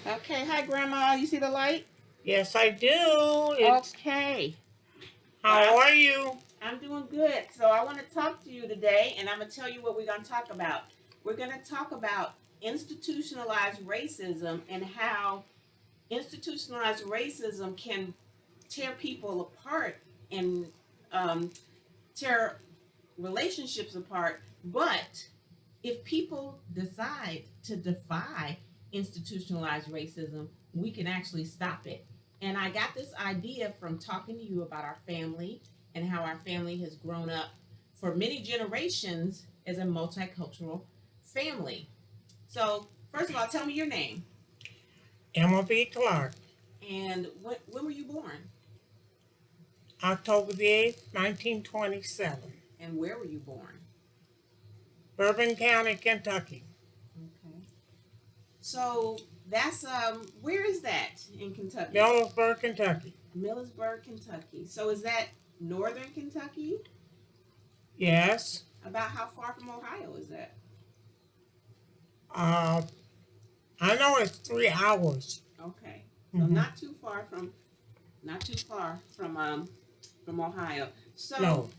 Okay, hi Grandma. You see the light? Yes, I do. It's Okay. how are you? I'm doing good. So I want to talk to you today, and I'm going to tell you what we're going to talk about. We're going to talk about institutionalized racism and how institutionalized racism can tear people apart and tear relationships apart. But if people decide to defy institutionalized racism, we can actually stop it. And I got this idea from talking to you about our family and how our family has grown up for many generations as a multicultural family. So, first of all, tell me your name. Emma B. Clark, And when were you born? October the 8th, 1927, And where were you born? Bourbon County, Kentucky. Okay. So that's where is that in Kentucky? Millersburg, Kentucky. Millersburg, Kentucky. So is that northern Kentucky? Yes. About how far from Ohio is that? Uh, I know it's 3 hours. Okay. So not too far from Ohio. So No.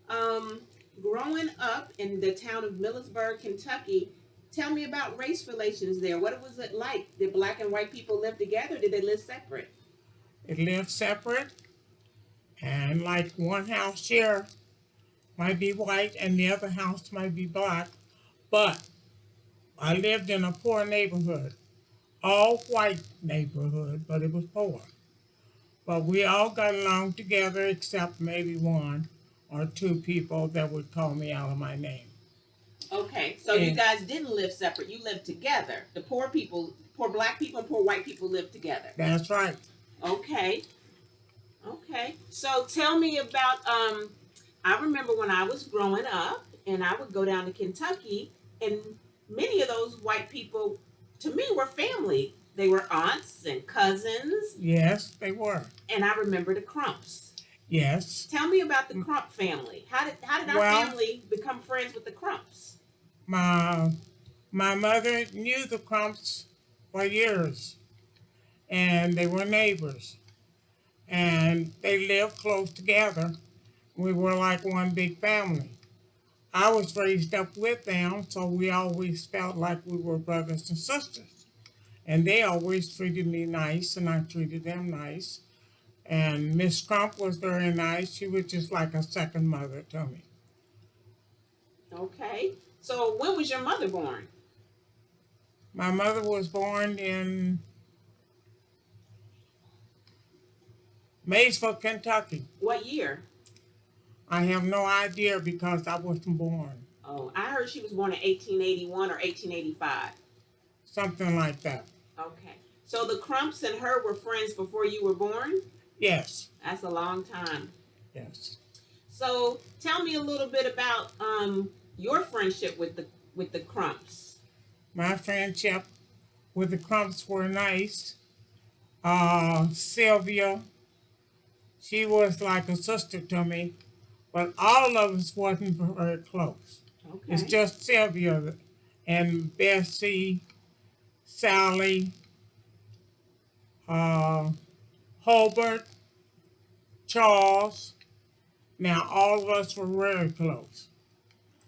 um growing up in the town of Millersburg, Kentucky, tell me about race relations there. What was it like? Did black and white people live together? Did they live separate? It lived separate, and like one house here might be white and the other house might be black, but I lived in a poor neighborhood, all white neighborhood, but it was poor. But we all got along together except maybe one or two people that would call me out of my name. Okay, so you guys didn't live separate. You lived together. The poor people, poor black people and poor white people lived together. That's right. Okay. Okay. So tell me about I remember when I was growing up and I would go down to Kentucky and many of those white people to me were family. They were aunts and cousins. Yes, they were. And I remember the Crumps. Yes. Tell me about the Crump family. How did our family become friends with the Crumps? My mother knew the Crumps for years, and they were neighbors, and they lived close together. We were like one big family. I was raised up with them, so we always felt like we were brothers and sisters. And they always treated me nice, and I treated them nice. And Miss Crump was very nice. She was just like a second mother to me. Okay. So when was your mother born? My mother was born in Maysville, Kentucky. What year? I have no idea because I wasn't born. Oh, I heard she was born in 1881 or 1885. Something like that. Okay. So the Crumps and her were friends before you were born? Yes. That's a long time. Yes. So tell me a little bit about your friendship with the Crumps. My friendship with the Crumps were nice. Sylvia, she was like a sister to me, but all of us wasn't very close. Okay. It's just Sylvia and Bessie, Sally, uh, Hobart, Charles. Now all of us were very close.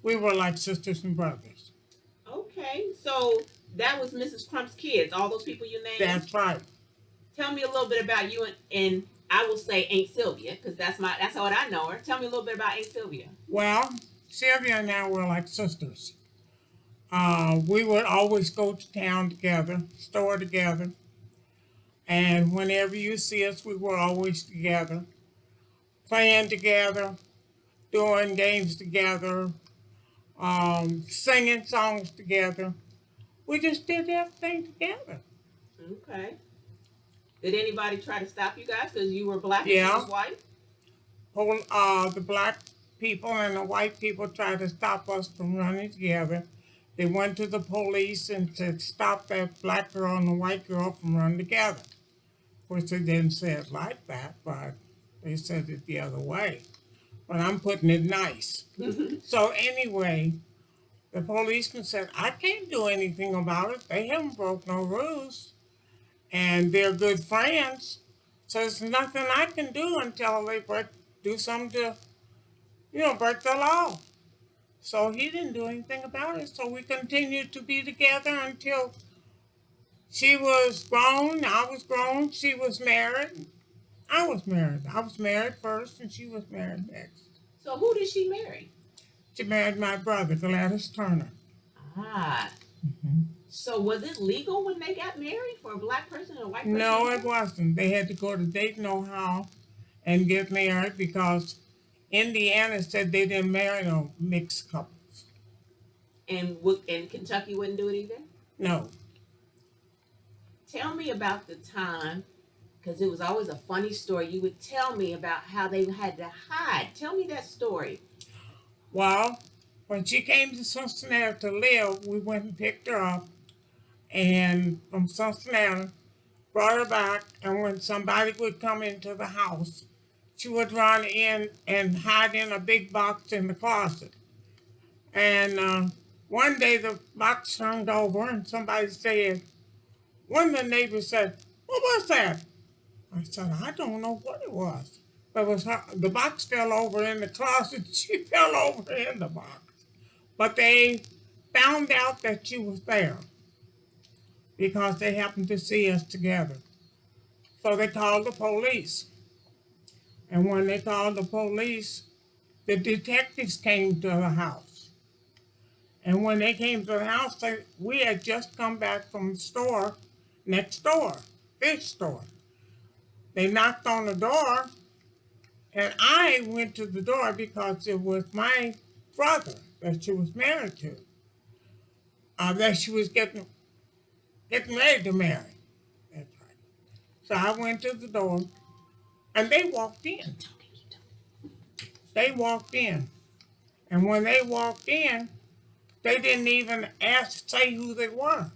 We were like sisters and brothers. Okay. So that was Mrs. Crump's kids, all those people you named? That's right. Tell me a little bit about you and I will say Aunt Sylvia because that's how I know her. Tell me a little bit about Aunt Sylvia. Well, Sylvia and I were like sisters. We would always go to town together, store together, and whenever you see us, we were always together, playing together, doing games together, singing songs together. We just did everything together. Okay. Did anybody try to stop you guys because you were black and Yeah. she was white? The black people and the white people tried to stop us from running together. They went to the police and said, stop that black girl and the white girl from running together. Of course, they didn't say it like that, but they said it the other way. But I'm putting it nice. So anyway, the policeman said, I can't do anything about it. They haven't broke no rules. and they're good friends. So there's nothing I can do until they do something to, break the law. So he didn't do anything about it. So we continued to be together until she was grown, I was grown, she was married, I was married. I was married first, and she was married next. So who did she marry? She married my brother, Gladys Turner. Ah. So was it legal when they got married for a black person and a white person? No, it wasn't. They had to go to Dayton, Ohio, and get married because Indiana said they didn't marry no mixed couples. And Kentucky wouldn't do it either? No. Tell me about the time, because it was always a funny story. You would tell me about how they had to hide. Tell me that story. Well, when she came to Cincinnati to live, we went and picked her up, and from Cincinnati, brought her back, and when somebody would come into the house, she would run in and hide in a big box in the closet. And one day the box turned over, and somebody said, one of the neighbors said, "What was that?" I said, "I don't know what it was." But it was her, the box fell over in the closet. She fell over in the box. But they found out that she was there because they happened to see us together. So they called the police. And when they called the police, the detectives came to the house. And when they came to the house, we had just come back from the store next door, fish store. They knocked on the door, and I went to the door because it was my brother that she was married to, that she was getting ready to marry. That's right. So I went to the door, and they walked in. They walked in. And when they walked in, they didn't even say who they were,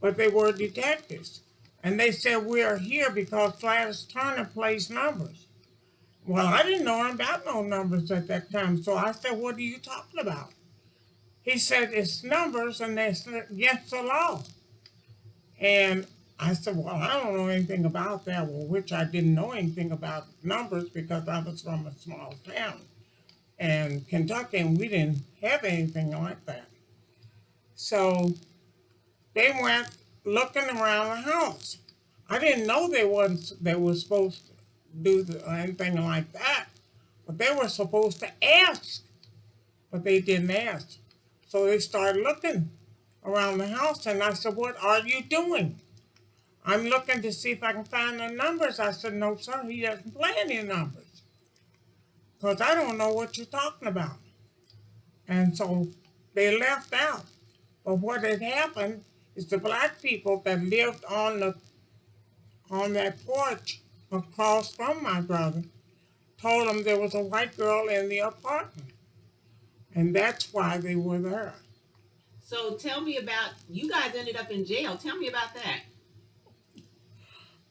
but they were detectives. And they said, "We are here because Gladys Turner plays numbers." Well, I didn't know about no numbers at that time, so I said, "What are you talking about?" He said, "It's numbers and it's against the law." And I said, "Well, I don't know anything about that," well, which I didn't know anything about numbers because I was from a small town in Kentucky, and we didn't have anything like that. So they went looking around the house. I didn't know they were supposed to do anything like that, but they were supposed to ask, but they didn't ask. So they started looking around the house, and I said, "What are you doing?" "I'm looking to see if I can find the numbers." I said, "No, sir, he doesn't play any numbers, because I don't know what you're talking about." And so they left out. But what had happened is the black people that lived on that porch across from my brother told him there was a white girl in the apartment. And that's why they were there. So tell me about, you guys ended up in jail. Tell me about that.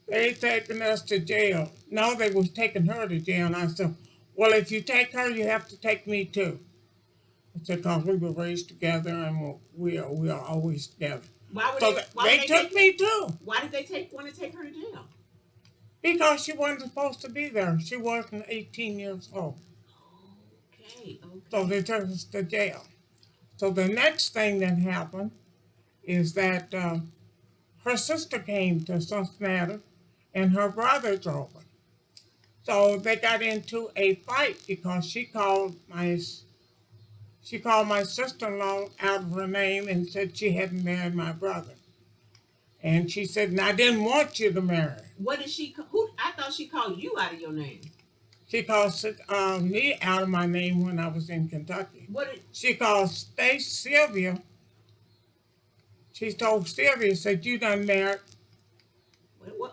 They taking us to jail. No, they was taking her to jail. And I said, "Well, if you take her, you have to take me too." I said, "Because we were raised together and we are always together." Why would So they took me too. Why did they want to take her to jail? Because she wasn't supposed to be there. She wasn't 18 years old. Okay. So they took us to jail. So the next thing that happened is that her sister came to Cincinnati and her brother drove her. So they got into a fight because she called my sister-in-law out of her name and said she hadn't married my brother. And she said, "And I didn't want you to marry." What did she? Who? I thought she called you out of your name. She called me out of my name when I was in Kentucky. What did she called Sylvia? She told Sylvia, said, "You done married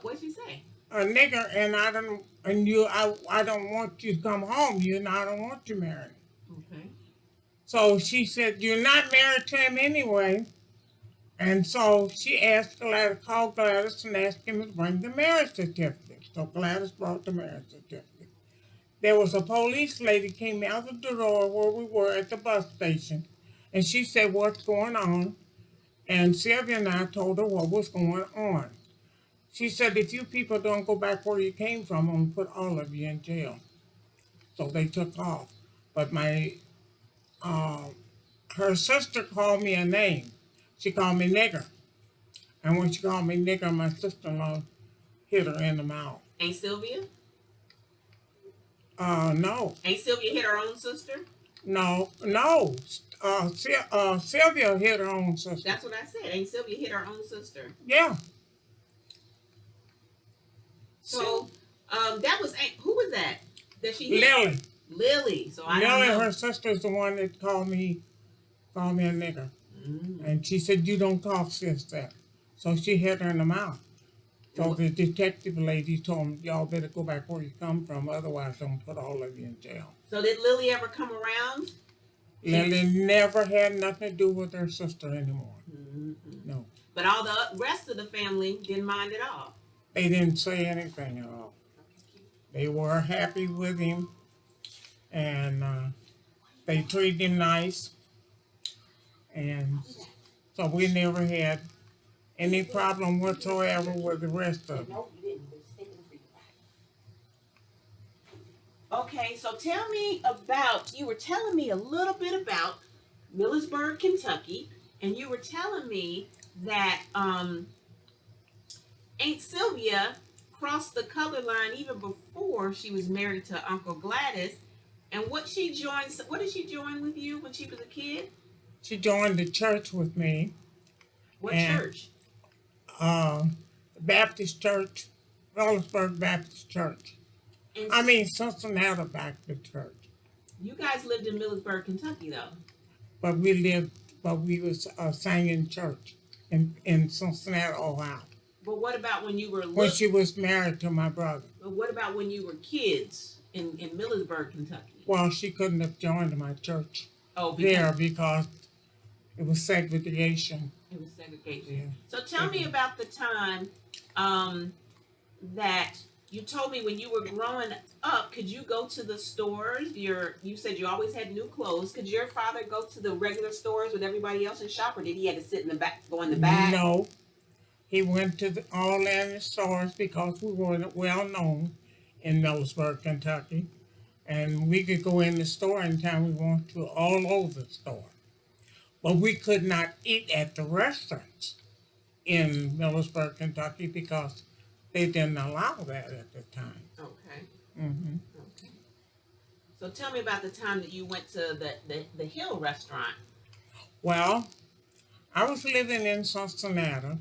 What'd she say? a nigger, and I don't want you to come home. I don't want you married." Okay. So she said, "You're not married to him anyway." And so she called Gladys and asked him to bring the marriage certificate. So Gladys brought the marriage certificate. There was a police lady came out of the door where we were at the bus station, and she said, "What's going on?" And Sylvia and I told her what was going on. She said, if you people don't go back where you came from, I'm going to put all of you in jail. So they took off. But uh, her sister called me a name. She called me nigger. And when she called me nigger, my sister-in-law hit her in the mouth. Ain't Sylvia? No. Ain't Sylvia hit her own sister? No. Sylvia hit her own sister. That's what I said. Ain't Sylvia hit her own sister? Yeah. So, that was, who was that? That she hit? Lily. Lily. So I Lily, don't know. her sister's the one that called me a nigger. And she said, you don't call sis that. So she hit her in the mouth. So the detective lady told me, y'all better go back where you come from, otherwise I'm going to put all of you in jail. So did Lily ever come around? Lily never had nothing to do with her sister anymore. No. But all the rest of the family didn't mind at all? They didn't say anything at all. They were happy with him, and they treated him nice. And so we never had any problem whatsoever with the rest of them. Okay, so tell me about, you were telling me a little bit about Millersburg, Kentucky, and you were telling me that Aunt Sylvia crossed the color line even before she was married to Uncle Gladys. And what did she join with you when she was a kid? She joined the church with me. What church? Baptist Church, Millersburg Baptist Church. Cincinnati Baptist Church. You guys lived in Millersburg, Kentucky, though. But we was singing church in Cincinnati, Ohio. But what about when you were when she was married to my brother? But what about when you were kids in Millersburg, Kentucky? Well, she couldn't have joined my church because it was segregation. It was segregation. Yeah. So tell me about the time that you told me when you were growing up, could you go to the stores? You said you always had new clothes. Could your father go to the regular stores with everybody else and shop, or did he have to sit in the back, go in the back? No. He went to all in the stores because we were well known in Millersburg, Kentucky. And we could go in the store anytime we wanted to, all over the store. But we could not eat at the restaurants in Millersburg, Kentucky, because they didn't allow that at the time. Okay. Mm-hmm. Okay. So tell me about the time that you went to the Hill restaurant. Well, I was living in Cincinnati.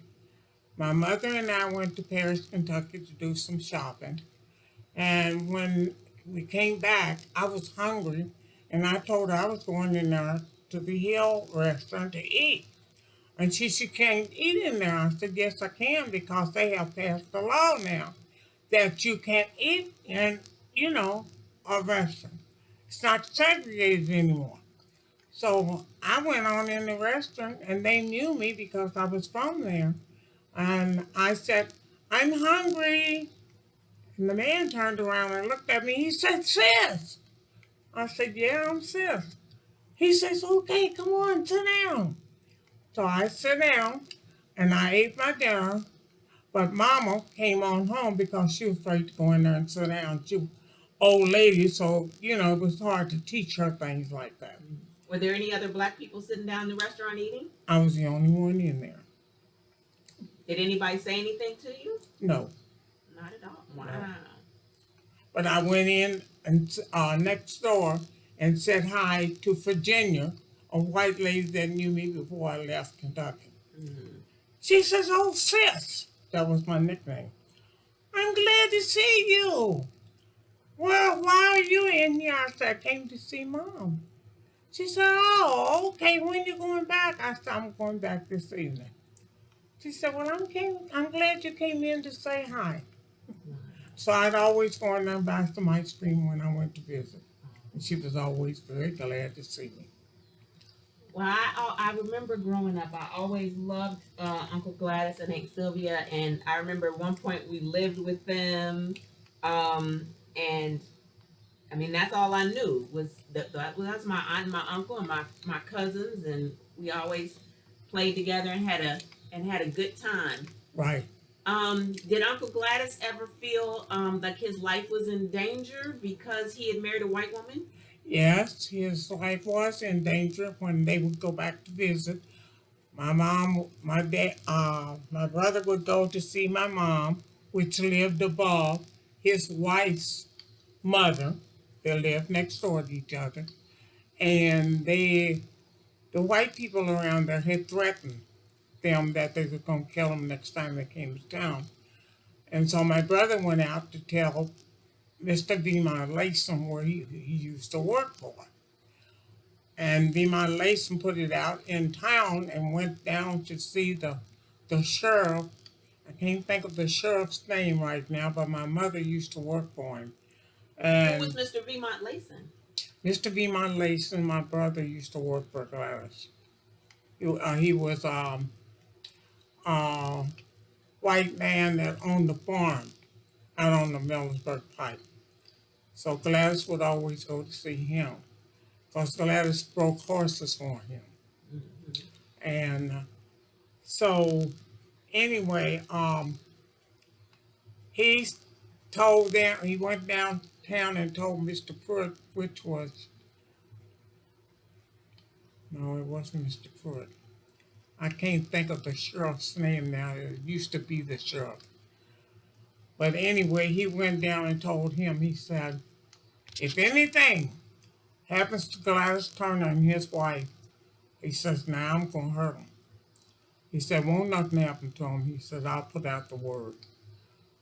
My mother and I went to Paris, Kentucky to do some shopping. And when we came back, I was hungry, and I told her I was going in there to the Hill restaurant to eat. And she said, can't eat in there. I said, yes, I can, because they have passed the law now that you can't eat in, a restaurant. It's not segregated anymore. So I went on in the restaurant, and they knew me because I was from there. And I said, I'm hungry. And the man turned around and looked at me. He said, sis. I said, yeah, I'm sis. He says, okay, come on, sit down. So I sat down, and I ate my dinner. But Mama came on home because she was afraid to go in there and sit down. She was an old lady, so, it was hard to teach her things like that. Were there any other black people sitting down in the restaurant eating? I was the only one in there. Did anybody say anything to you? No. Not at all. Wow. No. But I went in and next door and said hi to Virginia, a white lady that knew me before I left Kentucky. Mm-hmm. She says, oh, sis. That was my nickname. I'm glad to see you. Well, why are you in here? I said, I came to see Mom. She said, oh, okay, when you going back? I said, I'm going back this evening. She said, well, I'm glad you came in to say hi. So I'd always go in there and buy some ice cream when I went to visit. And she was always very glad to see me. Well, I remember growing up, I always loved Uncle Gladys and Aunt Sylvia. And I remember at one point we lived with them. And, that's all I knew was that was my aunt and my uncle and my cousins. And we always played together and had a good time. Right. Did Uncle Gladys ever feel like his life was in danger because he had married a white woman? Yes, his life was in danger when they would go back to visit. My mom, my dad, my brother would go to see my mom, which lived above his wife's mother. They lived next door to each other, and the white people around there had threatened them that they were going to kill them next time they came to town. And so my brother went out to tell Mr. Vemont Latham where he used to work for. And Vemont Latham put it out in town and went down to see the sheriff. I can't think of the sheriff's name right now, but my mother used to work for him. Who was And Mr. Vemont Latham? Mr. Vemont Latham, my brother used to work for Gladys. He was a white man that owned the farm out on the Millersburg Pike. So Gladys would always go to see him because Gladys broke horses for him. And so anyway, he told them, he went downtown and told Mr. Pruitt, which was, no, it wasn't Mr. Pruitt. I can't think of the sheriff's name now. It used to be the sheriff. But anyway, he went down and told him, he said, if anything happens to Gladys Turner and his wife, he says, now I'm going to hurt him. He said, won't nothing happen to him. He said, I'll put out the word.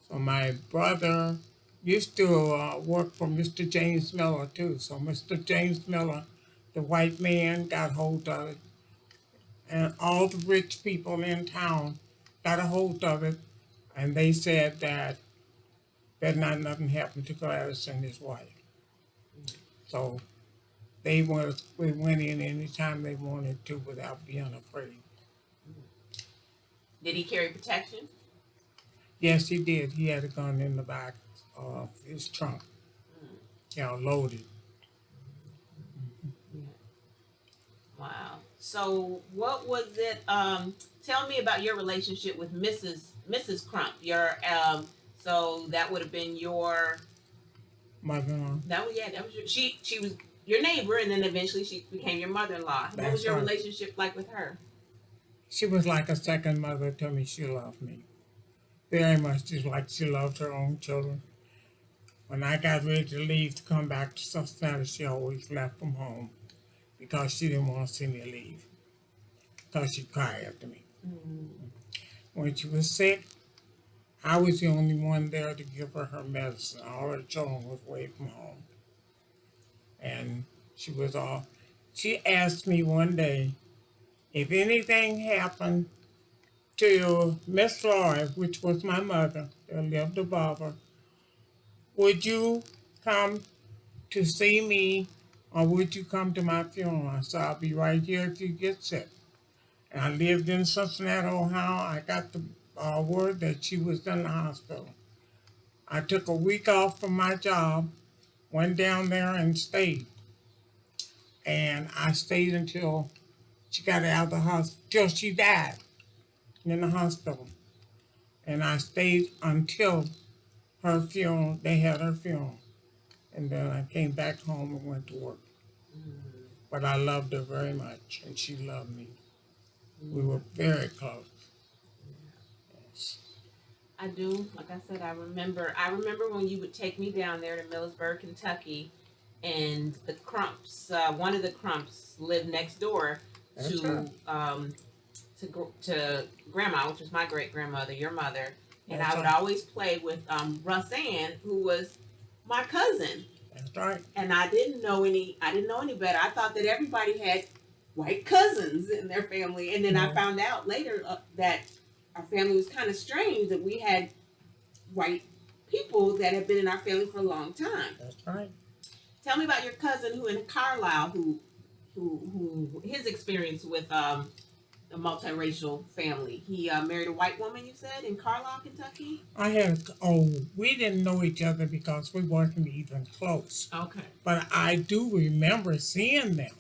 So my brother used to work for Mr. James Miller too. So Mr. James Miller, the white man, got hold of it. And all the rich people in town got a hold of it. And they said that better not nothing happen to Gladys and his wife. So they went in anytime they wanted to without being afraid. Did he carry protection? Yes, he did. He had a gun in the back of his trunk. Loaded. Wow. So what was it? Tell me about your relationship with Mrs. Crump. Your so that would have been your Mother-in-law. that was your, she was your neighbor, and then eventually she became your mother-in-law. What was your relationship like with her? She was like a second mother to me. She loved me very much, just like she loved her own children. When I got ready to leave to come back to Cincinnati, she always left from home because she didn't want to see me leave, because she'd cry after me. When she was sick, I was the only one there to give her her medicine. All her children was away from home. And she asked me one day, if anything happened to Miss Lloyd, which was my mother, that lived above her, would you come to see me or would you come to my funeral? I said, I'll be right here if you get sick. And I lived in Cincinnati, Ohio. I got the word that she was in the hospital. I took a week off from my job, went down there and stayed. And I stayed until she got out of the hospital, till she died in the hospital. And I stayed until her funeral, they had her funeral. And then I came back home and went to work. But I loved her very much, and she loved me. We were very close. Yes. I do. Like I said, I remember when you would take me down there to Millersburg, Kentucky, and the Crumps, one of the Crumps lived next door to Grandma, which was my great grandmother, your mother, and I would always play with Russanne, who was my cousin. That's right. And I didn't know any better. I thought that everybody had white cousins in their family, and then I found out later that our family was kind of strange, that we had white people that had been in our family for a long time. That's right. Tell me about your cousin who in Carlisle, who his experience with a multiracial family. He married a white woman, you said, in Carlisle, Kentucky? We didn't know each other because we weren't even close. Okay. But I do remember seeing them.